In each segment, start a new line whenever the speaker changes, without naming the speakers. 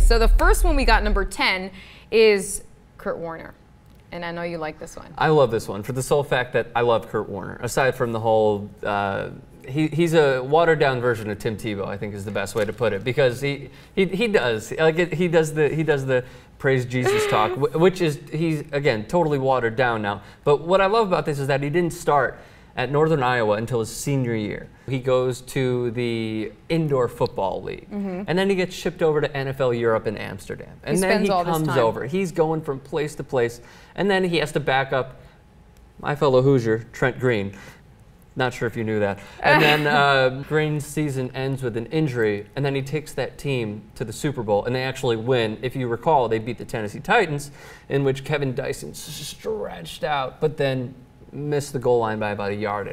So the first one we got, number 10, is Kurt Warner. And I know you like this one.
I love this one for the sole fact that I love Kurt Warner. Aside from the whole, he's a watered down version of Tim Tebow, I think is the best way to put it, because he does the praise Jesus talk, which is, he's again totally watered down now. But what I love about this is that he didn't start at Northern Iowa until his senior year. He goes to the indoor football league, and then he gets shipped over to NFL Europe in Amsterdam, and then he comes over. He's going from place to place, and then he has to back up my fellow Hoosier, Trent Green. Not sure if you knew that. And then Green's season ends with an injury, and then he takes that team to the Super Bowl, and they actually win. If you recall, they beat the Tennessee Titans, in which Kevin Dyson stretched out, but then missed the goal line by about 1.5 yards.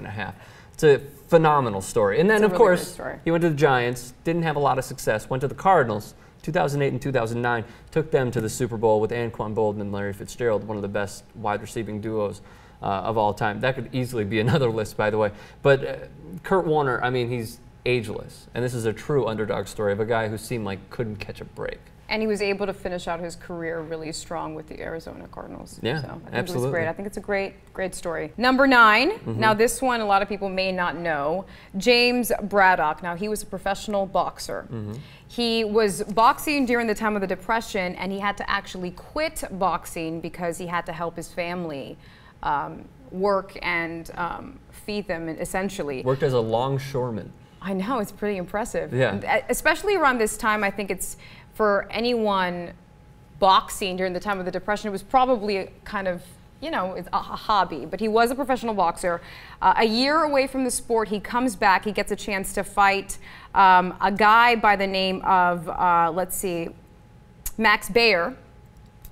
It's a phenomenal story. And then, of course, he went to the Giants, didn't have a lot of success, went to the Cardinals, 2008 and 2009, took them to the Super Bowl with Anquan Boldin and Larry Fitzgerald, one of the best wide receiving duos of all time. That could easily be another list, by the way. But Kurt Warner, I mean, he's ageless. And this is a true underdog story of a guy who seemed like couldn't catch a break.
And he was able to finish out his career really strong with the Arizona Cardinals.
Yeah,
so I think
absolutely.
it was great. I think it's a great story. Number 9. Now this one a lot of people may not know. James Braddock. Now he was a professional boxer. He was boxing during the time of the Depression, and he had to actually quit boxing because he had to help his family work and feed them, essentially.
Worked as a longshoreman.
I know, it's pretty impressive.
Yeah.
Especially around this time, I think it's, for anyone boxing during the time of the Depression, it was probably kind of, you know, a hobby. But he was a professional boxer. A year away from the sport, he comes back. He gets a chance to fight a guy by the name of, let's see, Max Baer.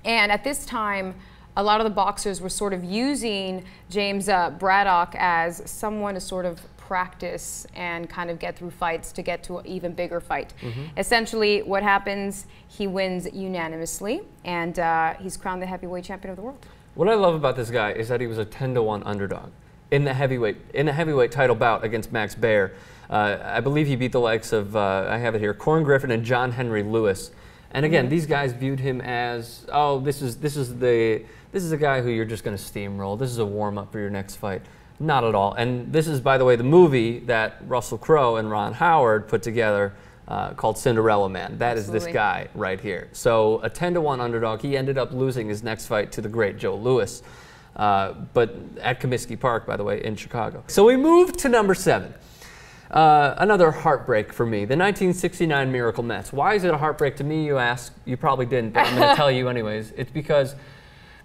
And at this time, a lot of the boxers were sort of using James Braddock as someone to sort of practice and kind of get through fights to get to an even bigger fight. Essentially, what happens, he wins unanimously, and he's crowned the heavyweight champion of the world.
What I love about this guy is that he was a 10-to-1 underdog in the heavyweight title bout against Max Baer. I believe he beat the likes of, I have it here, Corn Griffin and John Henry Lewis. And again, these guys viewed him as, oh, this is a guy who you're just going to steamroll. This is a warm-up for your next fight. Not at all. And this is, by the way, the movie that Russell Crowe and Ron Howard put together called Cinderella Man. That is this guy right here. So a 10-to-1 underdog. He ended up losing his next fight to the great Joe Louis, but at Comiskey Park, by the way, in Chicago. So we moved to number 7. Another heartbreak for me, the 1969 Miracle Mets. Why is it a heartbreak to me, you ask? You probably didn't, but I'm going to tell you anyways. It's because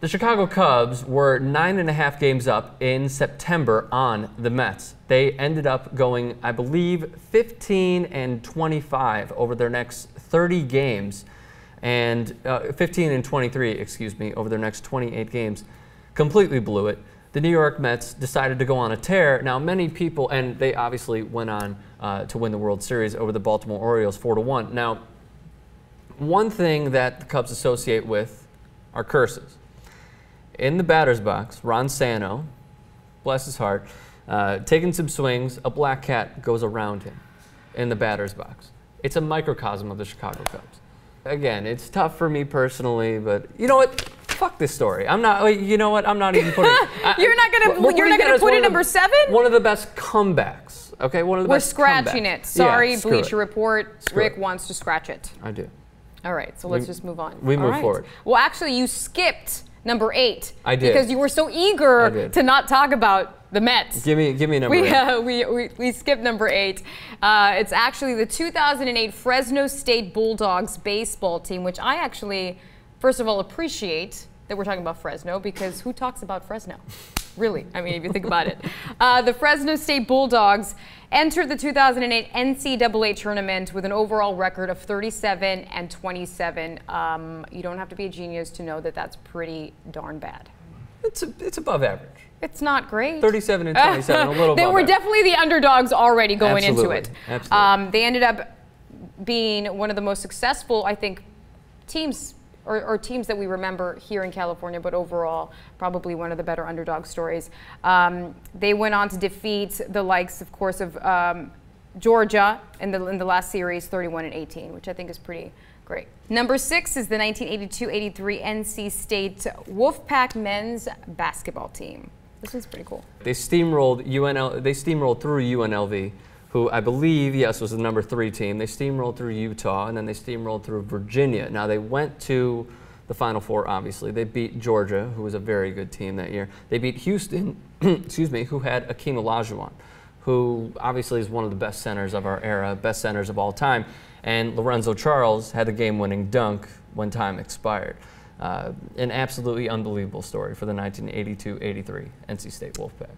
the Chicago Cubs were 9.5 games up in September on the Mets. They ended up going, I believe, 15-25 over their next 30 games, and 15-23, excuse me, over their next 28 games. Completely blew it. The New York Mets decided to go on a tear. Now, many people, and they obviously went on to win the World Series over the Baltimore Orioles 4-1. Now, one thing that the Cubs associate with are curses. In the batter's box, Ron Santo, bless his heart, taking some swings, a black cat goes around him in the batter's box. It's a microcosm of the Chicago Cubs. Again, it's tough for me personally, but you know what? Fuck this story. I'm not. You know what? I'm not even putting.
You're not gonna put it number 7.
One of the best comebacks. Okay, one of the best.
We're scratching it. Sorry,
yeah,
Bleacher Report. Rick wants to scratch it.
I do.
All right, so let's just move on.
We move forward.
Well, actually, you skipped number 8.
I did.
Because you were so eager to not talk about the Mets.
Give me number 8.
We skipped number 8. It's actually the 2008 Fresno State Bulldogs baseball team, which I actually, first of all, appreciate that we're talking about Fresno, because who talks about Fresno? Really, I mean, if you think about it. The Fresno State Bulldogs entered the 2008 NCAA tournament with an overall record of 37-27. You don't have to be a genius to know that that's pretty darn bad.
It's above average.
It's not great.
37-27, a little
They were definitely the underdogs already going into it.
Absolutely.
They ended up being one of the most successful, I think, teams or teams that we remember here in California, but overall, probably one of the better underdog stories. They went on to defeat the likes, of course, of Georgia in the last series, 31-18, which I think is pretty great. Number 6 is the 1982-83 NC State Wolfpack men's basketball team. This one's pretty cool.
They steamrolled through UNLV, who I believe, yes, was the number 3 team. They steamrolled through Utah, and then they steamrolled through Virginia. Now, they went to the Final Four, obviously. They beat Georgia, who was a very good team that year. They beat Houston, excuse me, who had Akeem Olajuwon, who obviously is one of the best centers of our era, best centers of all time. And Lorenzo Charles had the game-winning dunk when time expired. An absolutely unbelievable story for the 1982-83 NC State Wolfpack.